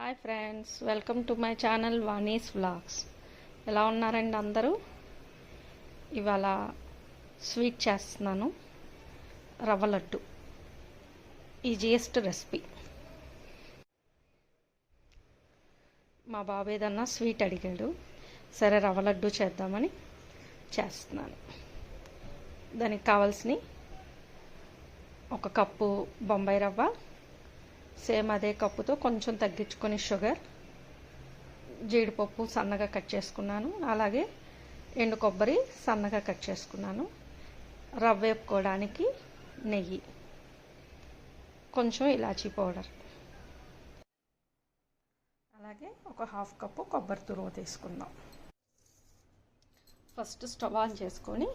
Hi friends, welcome to my channel Vani's vlogs. ఎలా ఉన్నారండి అందరూ? ఇవాళ స్వీట్ చేస్తున్నాను, రవ్వ లడ్డు. Easiest recipe. మా బాబు ఏదన్నా స్వీట్ అడిగాడు, సరే రవ్వ లడ్డు చేద్దామని చేస్తున్నాను. దానికి కావాల్సినవి ఒక కప్పు బొంబాయి రవ్వ, సేమ్ అదే కప్పుతో కొంచెం తగ్గించుకొని షుగర్, జీడిపప్పు సన్నగా కట్ చేసుకున్నాను, అలాగే ఎండు కొబ్బరి సన్నగా కట్ చేసుకున్నాను, రవ్వ వేపుకోవడానికి నెయ్యి, కొంచెం ఇలాచీ పౌడర్, అలాగే ఒక హాఫ్ కప్పు కొబ్బరి తురుము తీసుకుందాం. ఫస్ట్ స్టవ్ ఆన్ చేసుకొని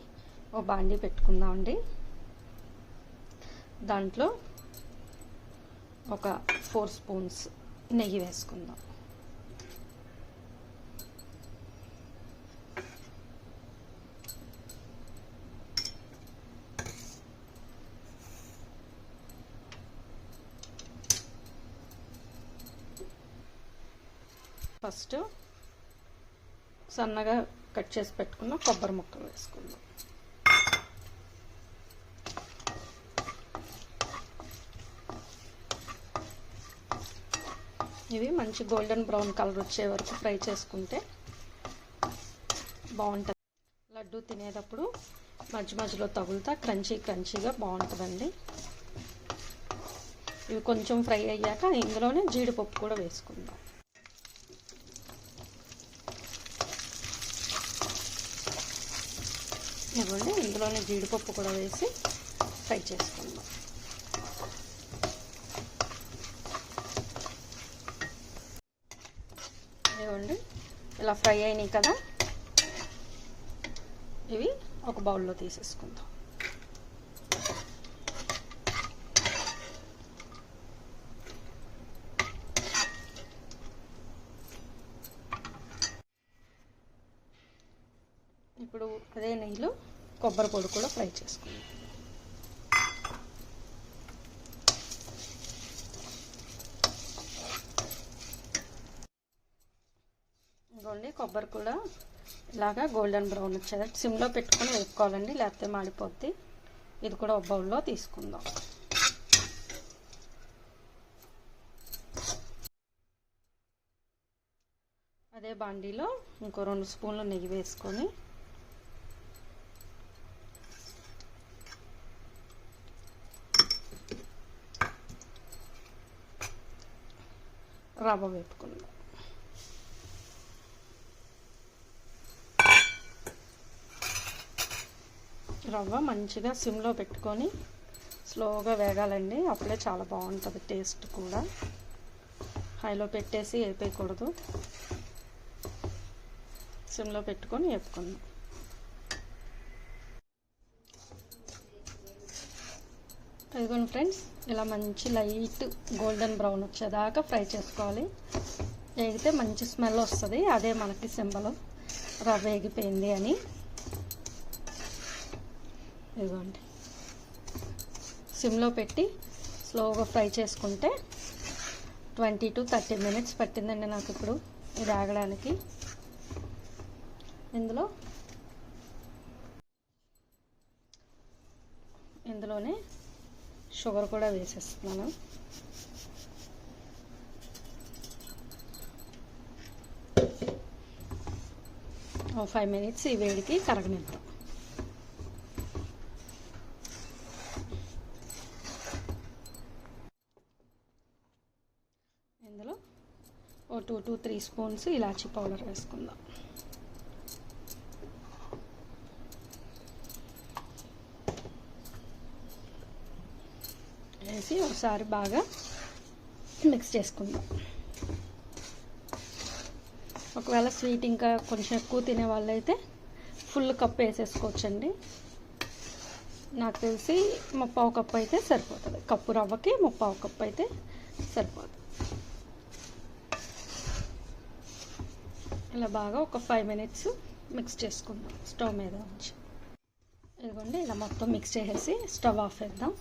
ఓ బాండీ పెట్టుకుందామండి. దాంట్లో ఒక 4 స్పూన్స్ నెయ్యి వేసుకుందాం. ఫస్ట్ సన్నగా కట్ చేసి పెట్టుకున్న కొబ్బరి ముక్కలు వేసుకుందాం. ఇవి మంచి గోల్డెన్ బ్రౌన్ కలర్ వచ్చే వరకు ఫ్రై చేసుకుంటే బాగుంటుంది. లడ్డు తినేటప్పుడు మధ్య మధ్యలో తగులుతా క్రంచీగా బాగుంటుందండి. ఇవి కొంచెం ఫ్రై అయ్యాక ఇందులోనే జీడిపప్పు కూడా వేసుకుందాం. ఇవ్వండి, ఇందులోనే జీడిపప్పు కూడా వేసి ఫ్రై చేసుకుందాం. ఇవ్వండి, ఇలా ఫ్రై అయినాయి కదా, ఇవి ఒక బౌల్లో తీసేసుకుందాం. ఇప్పుడు అదే నెయ్యిలో కొబ్బరి పొడి కూడా ఫ్రై చేసుకుందాం. ఇదిగోండి, కొబ్బరి కూడా ఇలాగా గోల్డెన్ బ్రౌన్ వచ్చేది సిమ్లో పెట్టుకొని వేపుకోవాలండి, లేకపోతే మాడిపోద్ది. ఇది కూడా ఒక బౌల్లో తీసుకుందాం. అదే బాండీలో ఇంకో 2 స్పూన్లు నెయ్యి వేసుకొని రవ్వ వేపుకుందాం. రవ్వ మంచిగా సిమ్లో పెట్టుకొని స్లోగా వేగాలండి, అప్పుడే చాలా బాగుంటుంది టేస్ట్ కూడా. హైలో పెట్టేసి వేపేయకూడదు, సిమ్లో పెట్టుకొని వేపుకుందాం. ఇదిగోండి ఫ్రెండ్స్, ఇలా మంచి లైట్ గోల్డెన్ బ్రౌన్ వచ్చేదాకా ఫ్రై చేసుకోవాలి. వేగితే మంచి స్మెల్ వస్తుంది, అదే మనకి సింబల్ రవ్వ వేగిపోయింది అని. ఇదిగోండి, సిమ్లో పెట్టి స్లోగా ఫ్రై చేసుకుంటే 20 to 30 minutes పట్టిందండి నాకు ఇప్పుడు ఇది ఆగడానికి. ఇందులోనే షుగర్ కూడా వేసేస్తున్నాను. ఓ 5 minutes ఈ వేడికి కరగనిద్దాం. ఇందులో ఓ 2 to 3 స్పూన్స్ ఇలాచీ పౌడర్ వేసుకుందాం. వేసి ఒకసారి బాగా మిక్స్ చేసుకుందాం. ఒకవేళ స్వీట్ ఇంకా కొంచెం ఎక్కువ తినే వాళ్ళైతే ఫుల్ కప్ వేసేసుకోవచ్చండి. నాకు తెలిసి 3/4 కప్పు అయితే సరిపోతుంది. కప్పు రవ్వకి 3/4 కప్పు అయితే సరిపోతుంది. ఇలా బాగా ఒక 5 minutes మిక్స్ చేసుకుందాం స్టవ్ మీద ఉంచి. ఇదిగోండి, ఇలా మొత్తం మిక్స్ చేసేసి స్టవ్ ఆఫ్ చేద్దాం.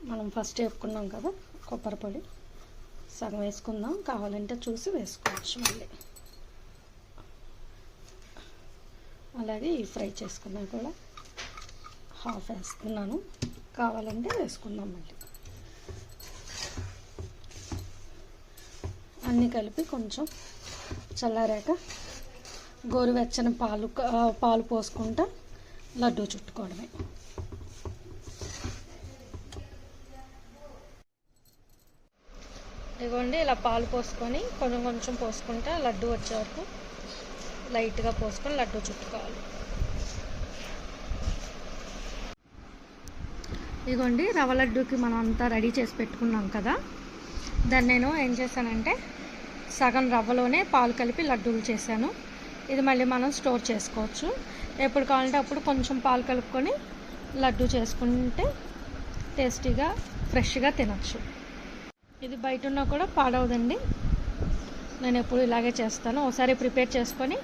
మనం ఫస్ట్ వేపుకున్నాం కదా కొబ్బరి పొడి, సగం వేసుకుందాం, కావాలంటే చూసి వేసుకోవచ్చు మళ్ళీ. అలాగే ఈ ఫ్రై చేసుకున్నా కూడా హాఫ్ వేస్తున్నాను, కావాలంటే వేసుకుందాం మళ్ళీ. అన్నీ కలిపి కొంచెం చల్లారాక గోరువెచ్చని పాలు పోసుకుంటా లడ్డూ చుట్టుకోవడమే. ఇదిగోండి, ఇలా పాలు పోసుకొని కొంచెం కొంచెం పోసుకుంటా లడ్డు వచ్చే వరకు లైట్గా పోసుకొని లడ్డు చుట్టుకోవాలి. ఇదిగోండి, రవ్వ లడ్డూకి మనం అంతా రెడీ చేసి పెట్టుకున్నాం కదా, దాన్ని నేను ఏం చేశానంటే సగం రవ్వలోనే పాలు కలిపి లడ్డూలు చేశాను. ఇది మళ్ళీ మనం స్టోర్ చేసుకోవచ్చు. ఎప్పుడు కావాలంటే అప్పుడు కొంచెం పాలు కలుపుకొని లడ్డూ చేసుకుంటే టేస్టీగా ఫ్రెష్గా తినచ్చు. ఇది బయట ఉన్నా కూడా పాడవదండి. నేను ఎప్పుడు ఇలాగే చేస్తాను. ఒకసారి ప్రిపేర్ చేసుకొని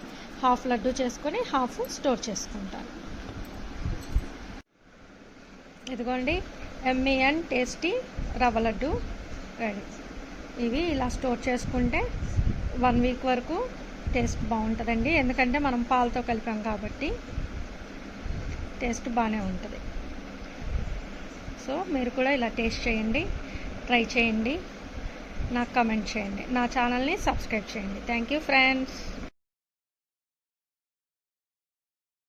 హాఫ్ లడ్డు చేసుకొని హాఫ్ స్టోర్ చేసుకుంటాను. ఇదిగోండి, యమ్మీ అండ్ టేస్టీ రవ్వ లడ్డు రెడీ. ఇవి ఇలా స్టోర్ చేసుకుంటే 1 వీక్ వరకు టేస్ట్ బాగుంటుందండి. ఎందుకంటే మనం పాలతో కలిపాం కాబట్టి టేస్ట్ బాగానే ఉంటుంది. సో మీరు కూడా ఇలా టేస్ట్ చేయండి, ట్రై చేయండి, నాకు కామెంట్ చేయండి, నా ఛానల్ని సబ్స్క్రైబ్ చేయండి. Thank you friends.